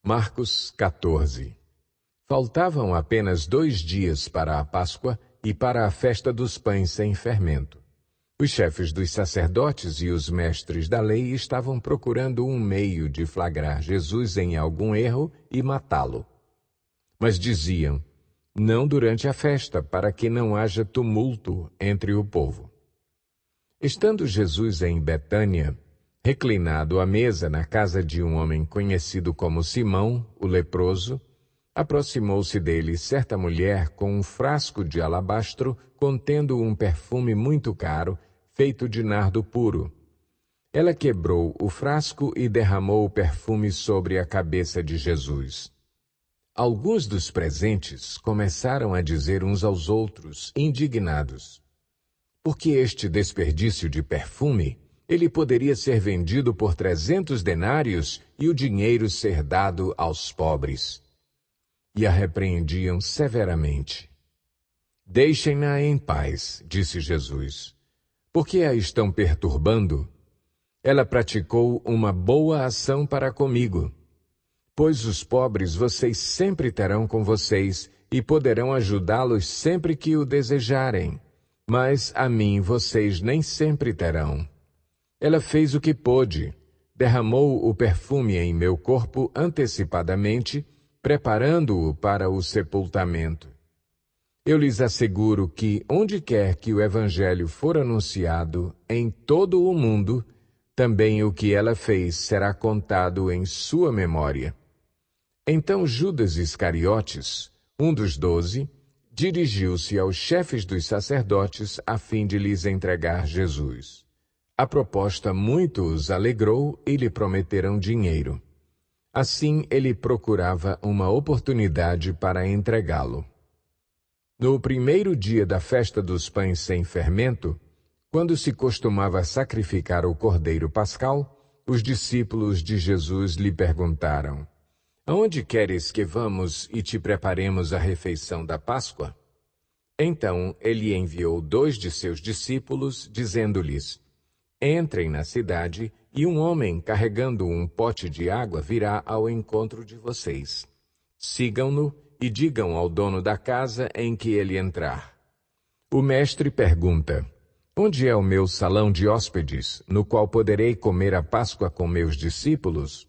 Marcos 14. Faltavam apenas 2 dias para a Páscoa e para a festa dos pães sem fermento. Os chefes dos sacerdotes e os mestres da lei estavam procurando um meio de flagrar Jesus em algum erro e matá-lo. Mas diziam, não durante a festa, para que não haja tumulto entre o povo. Estando Jesus em Betânia, reclinado à mesa na casa de um homem conhecido como Simão, o leproso, aproximou-se dele certa mulher com um frasco de alabastro contendo um perfume muito caro, feito de nardo puro. Ela quebrou o frasco e derramou o perfume sobre a cabeça de Jesus. Alguns dos presentes começaram a dizer uns aos outros, indignados: por que este desperdício de perfume? Ele poderia ser vendido por 300 denários e o dinheiro ser dado aos pobres. E a repreendiam severamente. Deixem-na em paz, disse Jesus. Por que a estão perturbando? Ela praticou uma boa ação para comigo. Pois os pobres vocês sempre terão com vocês e poderão ajudá-los sempre que o desejarem. Mas a mim vocês nem sempre terão. Ela fez o que pôde, derramou o perfume em meu corpo antecipadamente, preparando-o para o sepultamento. Eu lhes asseguro que, onde quer que o Evangelho for anunciado, em todo o mundo, também o que ela fez será contado em sua memória. Então Judas Iscariotes, um dos 12, dirigiu-se aos chefes dos sacerdotes a fim de lhes entregar Jesus. A proposta muito os alegrou e lhe prometeram dinheiro. Assim, ele procurava uma oportunidade para entregá-lo. No primeiro dia da festa dos pães sem fermento, quando se costumava sacrificar o cordeiro pascal, os discípulos de Jesus lhe perguntaram: aonde queres que vamos e te preparemos a refeição da Páscoa? Então ele enviou 2 de seus discípulos, dizendo-lhes: entrem na cidade, e um homem carregando um pote de água virá ao encontro de vocês. Sigam-no e digam ao dono da casa em que ele entrar. O mestre pergunta: onde é o meu salão de hóspedes, no qual poderei comer a Páscoa com meus discípulos?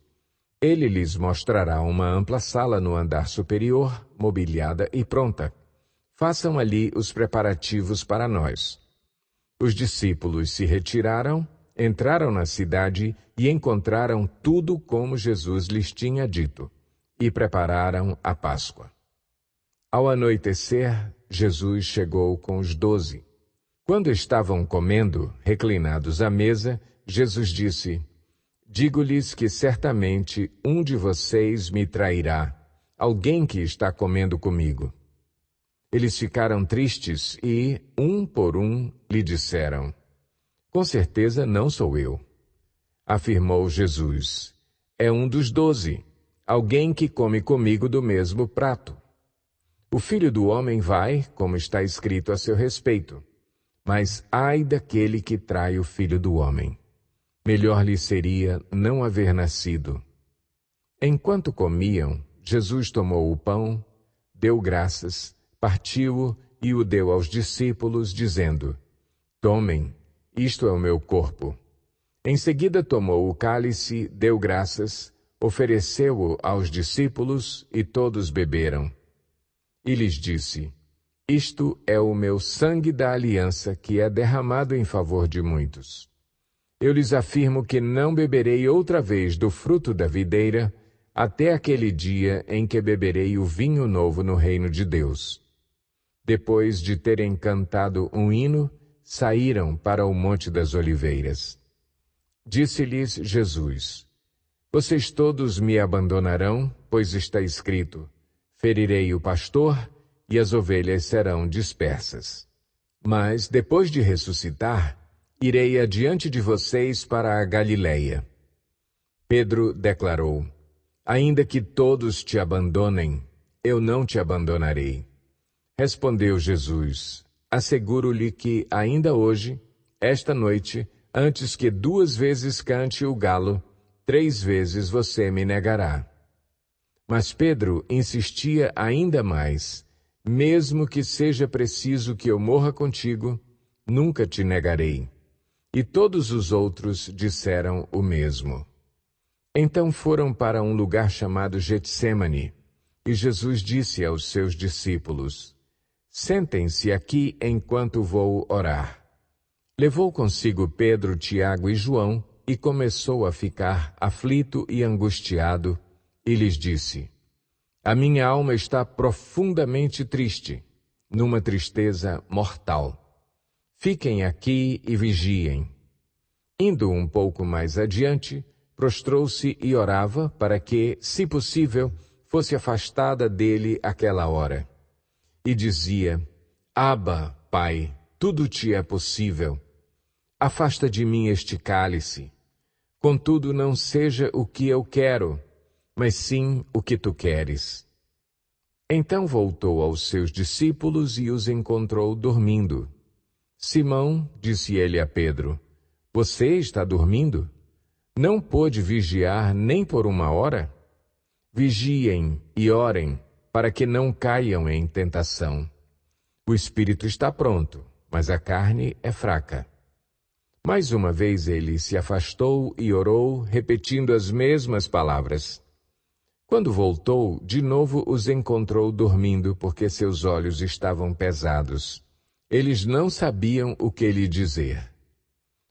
Ele lhes mostrará uma ampla sala no andar superior, mobiliada e pronta. Façam ali os preparativos para nós. Os discípulos se retiraram, entraram na cidade e encontraram tudo como Jesus lhes tinha dito, e prepararam a Páscoa. Ao anoitecer, Jesus chegou com os 12. Quando estavam comendo, reclinados à mesa, Jesus disse: digo-lhes que certamente um de vocês me trairá, alguém que está comendo comigo. Eles ficaram tristes e, um por um, lhe disseram: com certeza não sou eu. Afirmou Jesus: é um dos 12, alguém que come comigo do mesmo prato. O Filho do Homem vai, como está escrito a seu respeito, mas ai daquele que trai o Filho do Homem. Melhor lhe seria não haver nascido. Enquanto comiam, Jesus tomou o pão, deu graças, partiu-o e o deu aos discípulos, dizendo: tomem, isto é o meu corpo. Em seguida tomou o cálice, deu graças, ofereceu-o aos discípulos e todos beberam. E lhes disse: isto é o meu sangue da aliança que é derramado em favor de muitos. Eu lhes afirmo que não beberei outra vez do fruto da videira, até aquele dia em que beberei o vinho novo no reino de Deus. Depois de terem cantado um hino, saíram para o Monte das Oliveiras. Disse-lhes Jesus: vocês todos me abandonarão, pois está escrito: ferirei o pastor e as ovelhas serão dispersas. Mas, depois de ressuscitar, irei adiante de vocês para a Galileia. Pedro declarou: ainda que todos te abandonem, eu não te abandonarei. Respondeu Jesus: asseguro-lhe que, ainda hoje, esta noite, antes que 2 vezes cante o galo, 3 vezes você me negará. Mas Pedro insistia ainda mais: mesmo que seja preciso que eu morra contigo, nunca te negarei. E todos os outros disseram o mesmo. Então foram para um lugar chamado Getsêmani, e Jesus disse aos seus discípulos: sentem-se aqui enquanto vou orar. Levou consigo Pedro, Tiago e João e começou a ficar aflito e angustiado, e lhes disse: a minha alma está profundamente triste, numa tristeza mortal. Fiquem aqui e vigiem. Indo um pouco mais adiante, prostrou-se e orava para que, se possível, fosse afastada dele aquela hora. E dizia: Abba, Pai, tudo te é possível. Afasta de mim este cálice. Contudo, não seja o que eu quero, mas sim o que tu queres. Então voltou aos seus discípulos e os encontrou dormindo. Simão, disse ele a Pedro, você está dormindo? Não pôde vigiar nem por uma hora? Vigiem e orem, para que não caiam em tentação. O espírito está pronto, mas a carne é fraca. Mais uma vez ele se afastou e orou, repetindo as mesmas palavras. Quando voltou, de novo os encontrou dormindo, porque seus olhos estavam pesados. Eles não sabiam o que lhe dizer.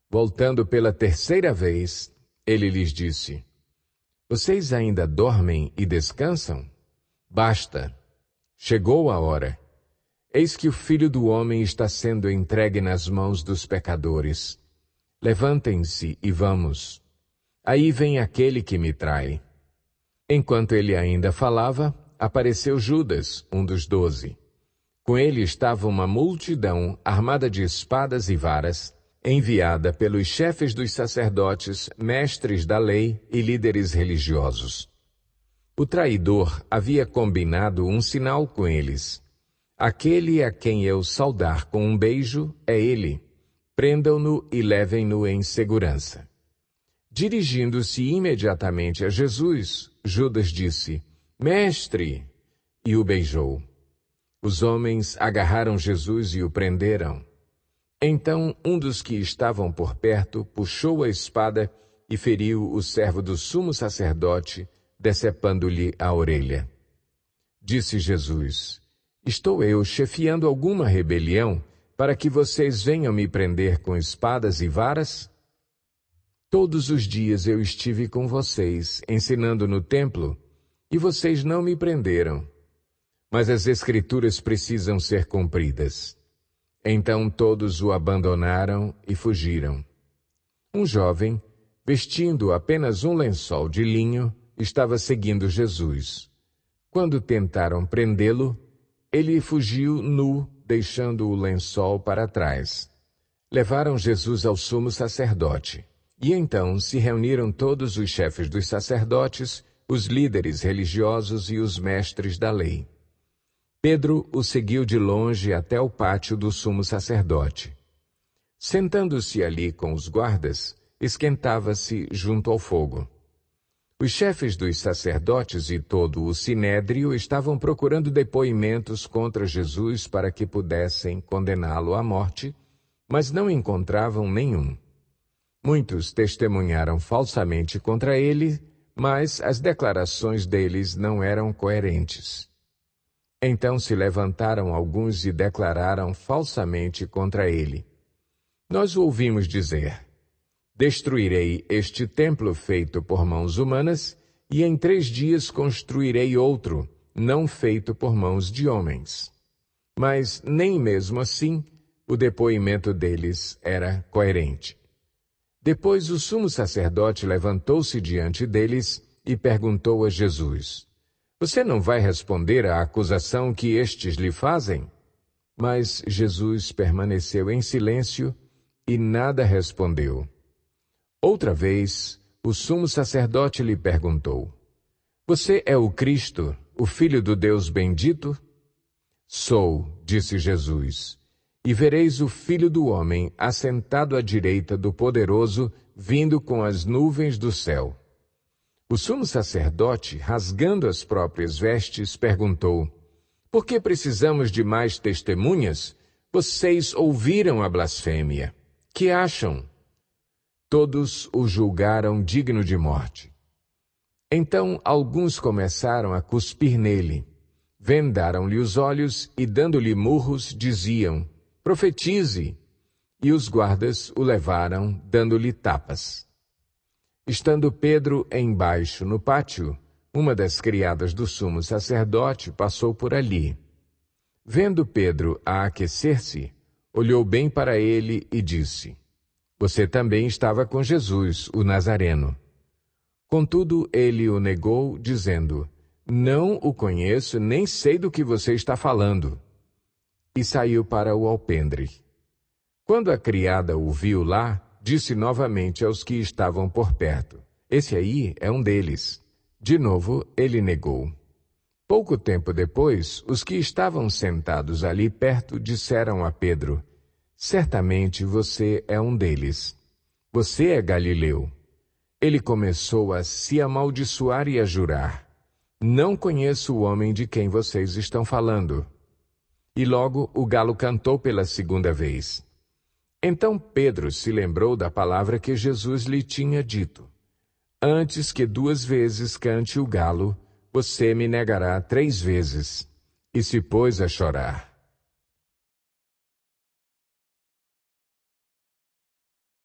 Voltando pela terceira vez, ele lhes disse: vocês ainda dormem e descansam? Basta! Chegou a hora. Eis que o Filho do Homem está sendo entregue nas mãos dos pecadores. Levantem-se e vamos. Aí vem aquele que me trai. Enquanto ele ainda falava, apareceu Judas, um dos 12. Com ele estava uma multidão armada de espadas e varas, enviada pelos chefes dos sacerdotes, mestres da lei e líderes religiosos. O traidor havia combinado um sinal com eles. Aquele a quem eu saudar com um beijo é ele. Prendam-no e levem-no em segurança. Dirigindo-se imediatamente a Jesus, Judas disse: Mestre! E o beijou. Os homens agarraram Jesus e o prenderam. Então um dos que estavam por perto puxou a espada e feriu o servo do sumo sacerdote, decepando-lhe a orelha. Disse Jesus: estou eu chefiando alguma rebelião para que vocês venham me prender com espadas e varas? Todos os dias eu estive com vocês, ensinando no templo, e vocês não me prenderam. Mas as Escrituras precisam ser cumpridas. Então todos o abandonaram e fugiram. Um jovem, vestindo apenas um lençol de linho, estava seguindo Jesus. Quando tentaram prendê-lo, ele fugiu nu, deixando o lençol para trás. Levaram Jesus ao sumo sacerdote. E então se reuniram todos os chefes dos sacerdotes, os líderes religiosos e os mestres da lei. Pedro o seguiu de longe até o pátio do sumo sacerdote. Sentando-se ali com os guardas, esquentava-se junto ao fogo. Os chefes dos sacerdotes e todo o sinédrio estavam procurando depoimentos contra Jesus para que pudessem condená-lo à morte, mas não encontravam nenhum. Muitos testemunharam falsamente contra ele, mas as declarações deles não eram coerentes. Então se levantaram alguns e declararam falsamente contra ele. Nós o ouvimos dizer: destruirei este templo feito por mãos humanas, e em 3 dias construirei outro, não feito por mãos de homens. Mas nem mesmo assim o depoimento deles era coerente. Depois o sumo sacerdote levantou-se diante deles e perguntou a Jesus: você não vai responder à acusação que estes lhe fazem? Mas Jesus permaneceu em silêncio e nada respondeu. Outra vez, o sumo sacerdote lhe perguntou: você é o Cristo, o Filho do Deus bendito? Sou, disse Jesus, e vereis o Filho do Homem assentado à direita do Poderoso, vindo com as nuvens do céu. O sumo sacerdote, rasgando as próprias vestes, perguntou: Por que precisamos de mais testemunhas? Vocês ouviram a blasfêmia. Que acham? Todos o julgaram digno de morte. Então alguns começaram a cuspir nele. Vendaram-lhe os olhos e, dando-lhe murros, diziam: Profetize! E os guardas o levaram, dando-lhe tapas. Estando Pedro embaixo no pátio, uma das criadas do sumo sacerdote passou por ali. Vendo Pedro a aquecer-se, olhou bem para ele e disse: Você também estava com Jesus, o Nazareno. Contudo, ele o negou, dizendo: Não o conheço, nem sei do que você está falando. E saiu para o alpendre. Quando a criada o viu lá, disse novamente aos que estavam por perto: Esse aí é um deles. De novo, ele negou. Pouco tempo depois, os que estavam sentados ali perto disseram a Pedro: Certamente você é um deles. Você é galileu. Ele começou a se amaldiçoar e a jurar: Não conheço o homem de quem vocês estão falando. E logo o galo cantou pela segunda vez. Então Pedro se lembrou da palavra que Jesus lhe tinha dito: Antes que 2 vezes cante o galo, você me negará 3 vezes. E se pôs a chorar.